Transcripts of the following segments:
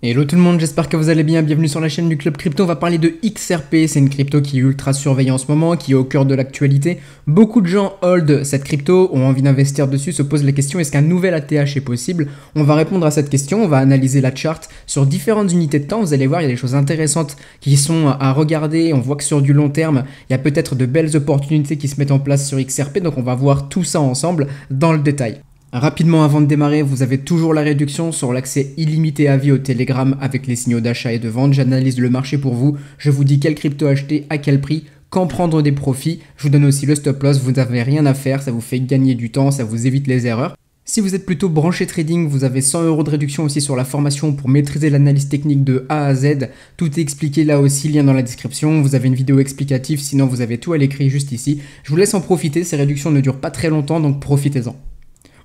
Hello tout le monde, j'espère que vous allez bien, bienvenue sur la chaîne du Club Crypto. On va parler de XRP, c'est une crypto qui est ultra surveillée en ce moment, qui est au cœur de l'actualité. Beaucoup de gens hold cette crypto, ont envie d'investir dessus, se posent la question est-ce qu'un nouvel ATH est possible? On va répondre à cette question, on va analyser la charte sur différentes unités de temps. Vous allez voir, il y a des choses intéressantes qui sont à regarder. On voit que sur du long terme, il y a peut-être de belles opportunités qui se mettent en place sur XRP, donc on va voir tout ça ensemble dans le détail. Rapidement avant de démarrer, vous avez toujours la réduction sur l'accès illimité à vie au Telegram avec les signaux d'achat et de vente. J'analyse le marché pour vous, je vous dis quelle crypto acheter, à quel prix, quand prendre des profits. Je vous donne aussi le stop loss, vous n'avez rien à faire, ça vous fait gagner du temps, ça vous évite les erreurs. Si vous êtes plutôt branché trading, vous avez 100 € de réduction aussi sur la formation pour maîtriser l'analyse technique de A à Z. Tout est expliqué là aussi, lien dans la description. Vous avez une vidéo explicative, sinon vous avez tout à l'écrit juste ici. Je vous laisse en profiter, ces réductions ne durent pas très longtemps, donc profitez-en.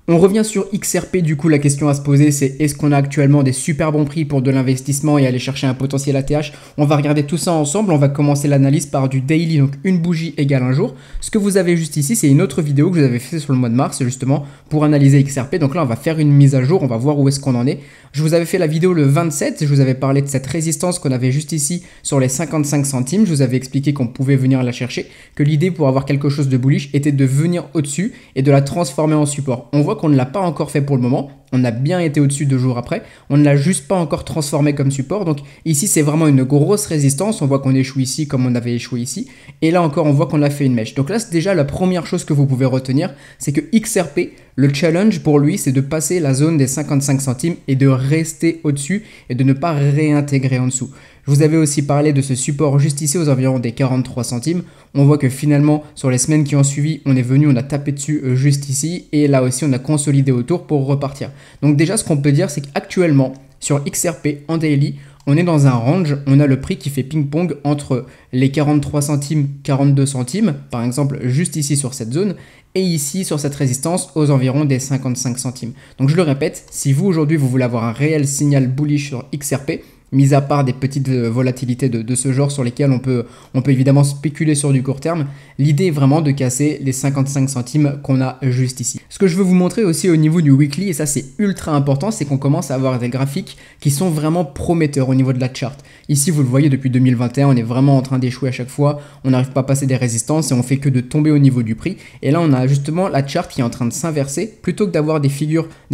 On revient sur XRP, du coup la question à se poser c'est est-ce qu'on a actuellement des super bons prix pour de l'investissement et aller chercher un potentiel ATH? On va regarder tout ça ensemble, on va commencer l'analyse par du daily, donc une bougie égale un jour. Ce que vous avez juste ici c'est une autre vidéo que vous avez fait sur le mois de mars justement pour analyser XRP, donc là on va faire une mise à jour, on va voir où est-ce qu'on en est. Je vous avais fait la vidéo le 27, je vous avais parlé de cette résistance qu'on avait juste ici sur les 55 centimes, je vous avais expliqué qu'on pouvait venir la chercher, que l'idée pour avoir quelque chose de bullish était de venir au-dessus et de la transformer en support. On voit qu'on ne l'a pas encore fait pour le moment, on a bien été au-dessus 2 jours après, on ne l'a juste pas encore transformé comme support, donc ici c'est vraiment une grosse résistance, on voit qu'on échoue ici comme on avait échoué ici, et là encore on voit qu'on a fait une mèche. Donc là c'est déjà la première chose que vous pouvez retenir, c'est que XRP, le challenge pour lui c'est de passer la zone des 55 centimes et de rester au-dessus et de ne pas réintégrer en dessous. Je vous avais aussi parlé de ce support juste ici aux environs des 43 centimes. On voit que finalement, sur les semaines qui ont suivi, on est venu, on a tapé dessus juste ici. Et là aussi, on a consolidé autour pour repartir. Donc déjà, ce qu'on peut dire, c'est qu'actuellement, sur XRP en daily, on est dans un range. On a le prix qui fait ping-pong entre les 43 centimes, 42 centimes, par exemple, juste ici sur cette zone. Et ici, sur cette résistance, aux environs des 55 centimes. Donc je le répète, si vous, aujourd'hui, vous voulez avoir un réel signal bullish sur XRP, mis à part des petites volatilités de ce genre sur lesquelles on peut évidemment spéculer sur du court terme, l'idée est vraiment de casser les 55 centimes qu'on a juste ici. Ce que je veux vous montrer aussi au niveau du weekly, et ça c'est ultra important, c'est qu'on commence à avoir des graphiques qui sont vraiment prometteurs au niveau de la charte. Ici vous le voyez depuis 2021, on est vraiment en train d'échouer à chaque fois, on n'arrive pas à passer des résistances et on fait que de tomber au niveau du prix. Et là on a justement la charte qui est en train de s'inverser, plutôt que d'avoir des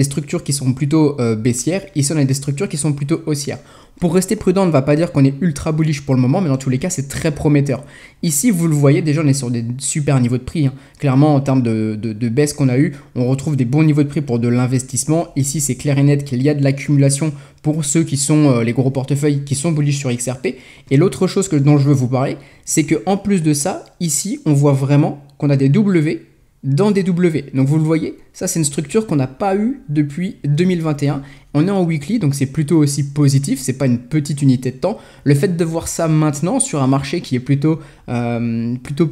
structures qui sont plutôt baissières, ici on a des structures qui sont plutôt haussières. Pour rester prudent, on ne va pas dire qu'on est ultra bullish pour le moment, mais dans tous les cas, c'est très prometteur. Ici, vous le voyez, déjà, on est sur des super niveaux de prix. Clairement, en termes de baisse qu'on a eu, on retrouve des bons niveaux de prix pour de l'investissement. Ici, c'est clair et net qu'il y a de l'accumulation pour ceux qui sont les gros portefeuilles qui sont bullish sur XRP. Et l'autre chose dont je veux vous parler, c'est qu'en plus de ça, ici, on voit vraiment qu'on a des W dans des W. Donc vous le voyez, ça c'est une structure qu'on n'a pas eu depuis 2021. On est en weekly, donc c'est plutôt aussi positif, c'est pas une petite unité de temps. Le fait de voir ça maintenant sur un marché qui est plutôt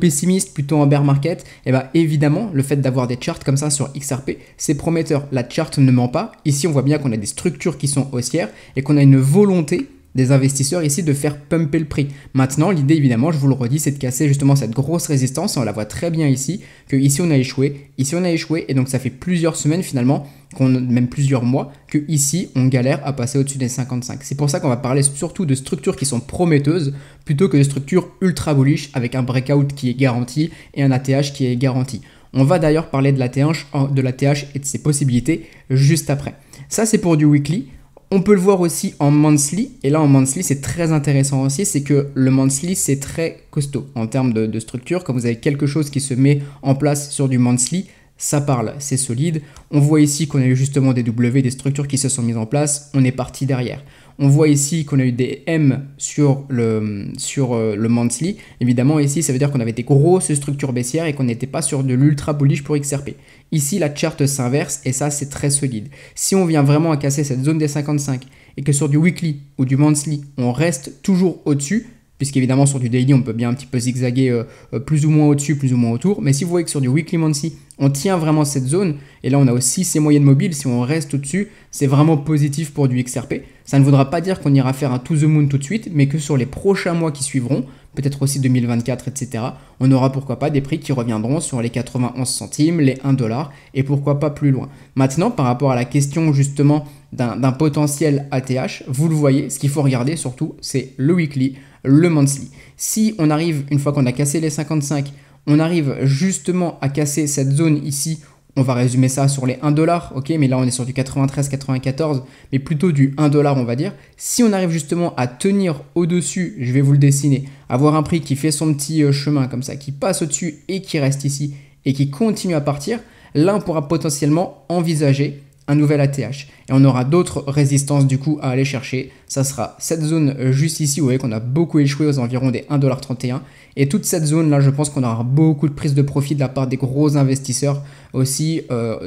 pessimiste, plutôt en bear market, et bien évidemment, le fait d'avoir des charts comme ça sur XRP, c'est prometteur. La charte ne ment pas. Ici, on voit bien qu'on a des structures qui sont haussières et qu'on a une volonté des investisseurs ici de faire pumper le prix. Maintenant, l'idée évidemment, je vous le redis, c'est de casser justement cette grosse résistance. On la voit très bien ici, que ici on a échoué, et donc ça fait plusieurs semaines finalement, même plusieurs mois, que ici on galère à passer au-dessus des 55. C'est pour ça qu'on va parler surtout de structures qui sont prometteuses, plutôt que de structures ultra bullish avec un breakout qui est garanti et un ATH qui est garanti. On va d'ailleurs parler de l'ATH et de ses possibilités juste après. Ça c'est pour du weekly. On peut le voir aussi en monthly, et là en monthly c'est très intéressant aussi, c'est que le monthly c'est très costaud en termes de structure. Quand vous avez quelque chose qui se met en place sur du monthly, ça parle, c'est solide. On voit ici qu'on a eu justement des W, des structures qui se sont mises en place, on est parti derrière. On voit ici qu'on a eu des M sur le monthly. Évidemment, ici, ça veut dire qu'on avait des grosses structures baissières et qu'on n'était pas sur de l'ultra bullish pour XRP. Ici, la charte s'inverse et ça, c'est très solide. Si on vient vraiment à casser cette zone des 55 et que sur du weekly ou du monthly, on reste toujours au-dessus, puisqu'évidemment sur du daily on peut bien un petit peu zigzaguer plus ou moins au-dessus, plus ou moins autour, mais si vous voyez que sur du weekly monthly on tient vraiment cette zone, et là on a aussi ces moyennes mobiles, si on reste au-dessus, c'est vraiment positif pour du XRP. Ça ne voudra pas dire qu'on ira faire un to the moon tout de suite, mais que sur les prochains mois qui suivront, peut-être aussi 2024, etc. On aura pourquoi pas des prix qui reviendront sur les 91 centimes, les 1 dollar et pourquoi pas plus loin. Maintenant, par rapport à la question justement d'un potentiel ATH, vous le voyez, ce qu'il faut regarder surtout, c'est le weekly, le monthly. Si on arrive, une fois qu'on a cassé les 55, on arrive justement à casser cette zone ici, on va résumer ça sur les 1 dollar, ok, mais là on est sur du 93-94, mais plutôt du 1 dollar on va dire. Si on arrive justement à tenir au-dessus, je vais vous le dessiner, avoir un prix qui fait son petit chemin comme ça, qui passe au-dessus et qui reste ici et qui continue à partir, là on pourra potentiellement envisager un nouvel ATH. Et on aura d'autres résistances du coup à aller chercher. Ça sera cette zone juste ici, vous voyez qu'on a beaucoup échoué aux environs des 1,31$. Et toute cette zone là, je pense qu'on aura beaucoup de prise de profit de la part des gros investisseurs aussi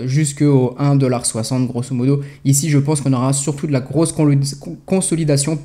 jusqu'au 1,60$ grosso modo. Ici, je pense qu'on aura surtout de la grosse consolidation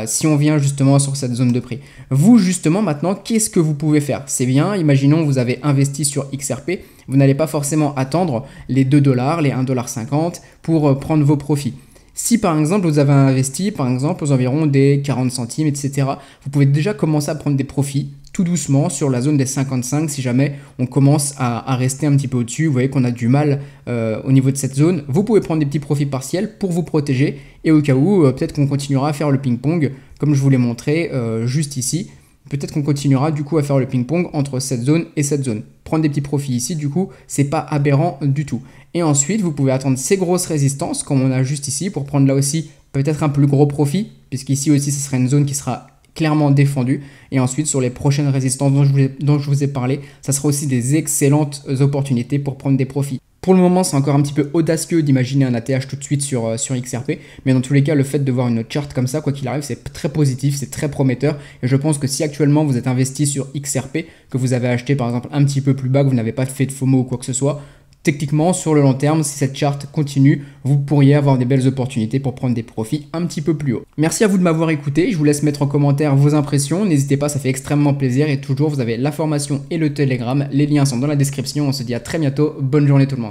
si on vient justement sur cette zone de prix. Vous justement maintenant, qu'est-ce que vous pouvez faire? C'est bien, imaginons vous avez investi sur XRP, vous n'allez pas forcément attendre les 2 dollars, les 1,50$ pour prendre vos profits. Si par exemple vous avez investi par exemple aux environs des 40 centimes, etc., vous pouvez déjà commencer à prendre des profits tout doucement sur la zone des 55 si jamais on commence à rester un petit peu au-dessus. Vous voyez qu'on a du mal au niveau de cette zone. Vous pouvez prendre des petits profits partiels pour vous protéger et au cas où peut-être qu'on continuera à faire le ping-pong comme je vous l'ai montré juste ici. Peut-être qu'on continuera du coup à faire le ping-pong entre cette zone et cette zone. Prendre des petits profits ici, du coup, c'est pas aberrant du tout. Et ensuite, vous pouvez attendre ces grosses résistances, comme on a juste ici, pour prendre là aussi peut-être un plus gros profit, puisqu'ici aussi, ce sera une zone qui sera clairement défendue. Et ensuite, sur les prochaines résistances dont je vous ai parlé, ça sera aussi des excellentes opportunités pour prendre des profits. Pour le moment, c'est encore un petit peu audacieux d'imaginer un ATH tout de suite sur XRP, mais dans tous les cas, le fait de voir une charte comme ça, quoi qu'il arrive, c'est très positif, c'est très prometteur, et je pense que si actuellement vous êtes investi sur XRP, que vous avez acheté par exemple un petit peu plus bas, que vous n'avez pas fait de FOMO ou quoi que ce soit, techniquement, sur le long terme, si cette charte continue, vous pourriez avoir des belles opportunités pour prendre des profits un petit peu plus haut. Merci à vous de m'avoir écouté. Je vous laisse mettre en commentaire vos impressions. N'hésitez pas, ça fait extrêmement plaisir. Et toujours, vous avez la formation et le Telegram. Les liens sont dans la description. On se dit à très bientôt. Bonne journée tout le monde.